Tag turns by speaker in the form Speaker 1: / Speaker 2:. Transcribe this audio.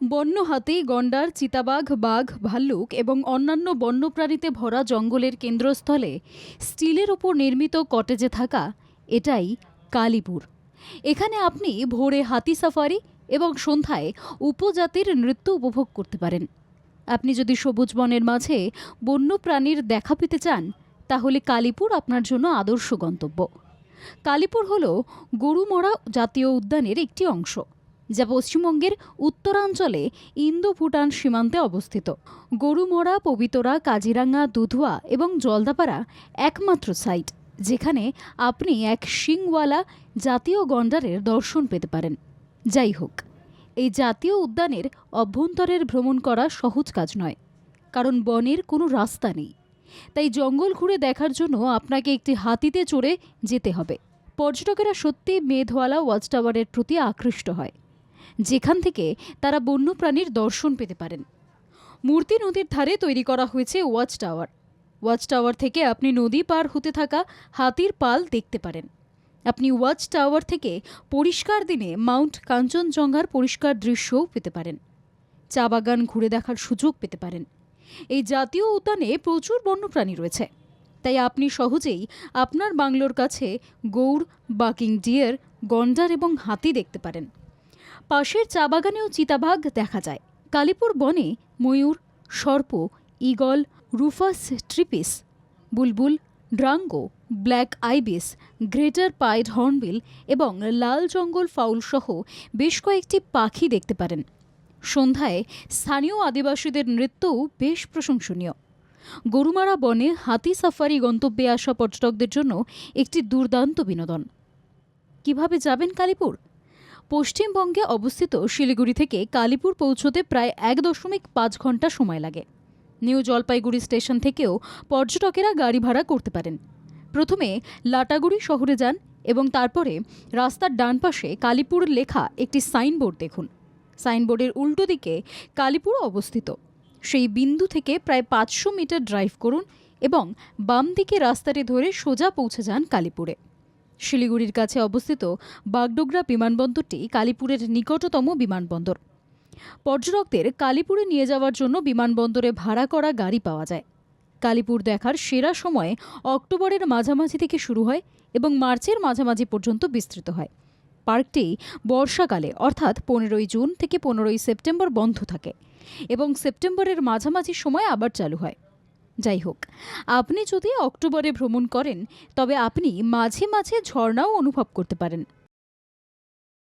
Speaker 1: বন্য হাতি, গন্ডার, চিতাবাঘ, বাঘ, ভাল্লুক এবং অন্যান্য বন্যপ্রাণীতে ভরা জঙ্গলের কেন্দ্রস্থলে স্টিলের ওপর নির্মিত কটেজে থাকা এটাই কালীপুর। এখানে আপনি ভোরে হাতি সাফারি এবং সন্ধ্যায় উপজাতির নৃত্য উপভোগ করতে পারেন। আপনি যদি সবুজ বনের মাঝে বন্যপ্রাণীর দেখা পেতে চান, তাহলে কালীপুর আপনার জন্য আদর্শ গন্তব্য। কালীপুর হল গরুমরা জাতীয় উদ্যানের একটি অংশ, যা পশ্চিমবঙ্গের উত্তরাঞ্চলে ইন্দো ভুটান সীমান্তে অবস্থিত। গরুমরা, পবিতরা, কাজিরাঙ্গা, দুধুয়া এবং জলদাপাড়া একমাত্র সাইট যেখানে আপনি এক শিংওয়ালা জাতীয় গন্ডারের দর্শন পেতে পারেন। যাই হোক, এই জাতীয় উদ্যানের অভ্যন্তরের ভ্রমণ করা সহজ কাজ নয়, কারণ বনের কোনো রাস্তা নেই। তাই জঙ্গল ঘুরে দেখার জন্য আপনাকে একটি হাতিতে চড়ে যেতে হবে। পর্যটকেরা সত্যি মেঘওয়ালা ওয়াচ টাওয়ারের প্রতি আকৃষ্ট হয়, যেখান থেকে তারা বন্যপ্রাণীর দর্শন পেতে পারেন। মূর্তি নদীর ধারে তৈরি করা হয়েছে ওয়াচ টাওয়ার। ওয়াচ টাওয়ার থেকে আপনি নদী পার হতে থাকা হাতির পাল দেখতে পারেন। আপনি ওয়াচ টাওয়ার থেকে পরিষ্কার দিনে মাউন্ট কাঞ্চনজঙ্ঘার পরিষ্কার দৃশ্যও পেতে পারেন। চা বাগান ঘুরে দেখার সুযোগ পেতে পারেন। এই জাতীয় উদ্যানে প্রচুর বন্যপ্রাণী রয়েছে, তাই আপনি সহজেই আপনার বাংলোর কাছে গৌড়, বাকিং ডিয়ার, গন্ডার এবং হাতি দেখতে পারেন। পাশের চা বাগানেও চিতাবাঘ দেখা যায়। কালীপুর বনে ময়ূর, সর্প, ঈগল, রুফাস ট্রিপিস, বুলবুল, drongo, black ibis, greater pied hornbill এবং লাল জঙ্গল ফাউল সহ বেশ কয়েকটি পাখি দেখতে পারেন। সন্ধ্যায় স্থানীয় আদিবাসীদের নৃত্যও বেশ প্রশংসনীয়। গরুমারা বনে হাতি সাফারি গন্তব্যে আসা পর্যটকদের জন্য একটি দুর্দান্ত বিনোদন। কিভাবে যাবেন কালীপুর? পশ্চিমবঙ্গে অবস্থিত শিলিগুড়ি থেকে কালীপুর পৌঁছতে প্রায় 1.5 ঘন্টা সময় লাগে। নিউ জলপাইগুড়ি স্টেশন থেকেও পর্যটকেরা গাড়ি ভাড়া করতে পারেন। প্রথমে লাটাগুড়ি শহরে যান এবং তারপরে রাস্তার ডান পাশে কালীপুর লেখা একটি সাইনবোর্ড দেখুন। সাইনবোর্ডের উল্টো দিকে কালীপুর অবস্থিত। সেই বিন্দু থেকে প্রায় 500 মিটার ড্রাইভ করুন এবং বাম দিকে রাস্তাটি ধরে সোজা পৌঁছে যান কালীপুরে। শিলিগুড়ির কাছে অবস্থিত বাগডোগরা বিমানবন্দরটি কালীপুরের নিকটতম বিমানবন্দর। পর্যটকদের কালীপুরে নিয়ে যাওয়ার জন্য বিমানবন্দরে ভাড়া করা গাড়ি পাওয়া যায়। কালীপুর দেখার সেরা সময় অক্টোবরের মাঝামাঝি থেকে শুরু হয় এবং মার্চের মাঝামাঝি পর্যন্ত বিস্তৃত হয়। পার্কটি বর্ষাকালে অর্থাৎ 15 জুন থেকে 15 সেপ্টেম্বর বন্ধ থাকে এবং সেপ্টেম্বরের মাঝামাঝি সময় আবার চালু হয়। যাই হোক, আপনি যদি অক্টোবরে ভ্রমণ করেন, তবে আপনি মাঝে মাঝে ঝর্ণাও অনুভব করতে পারেন।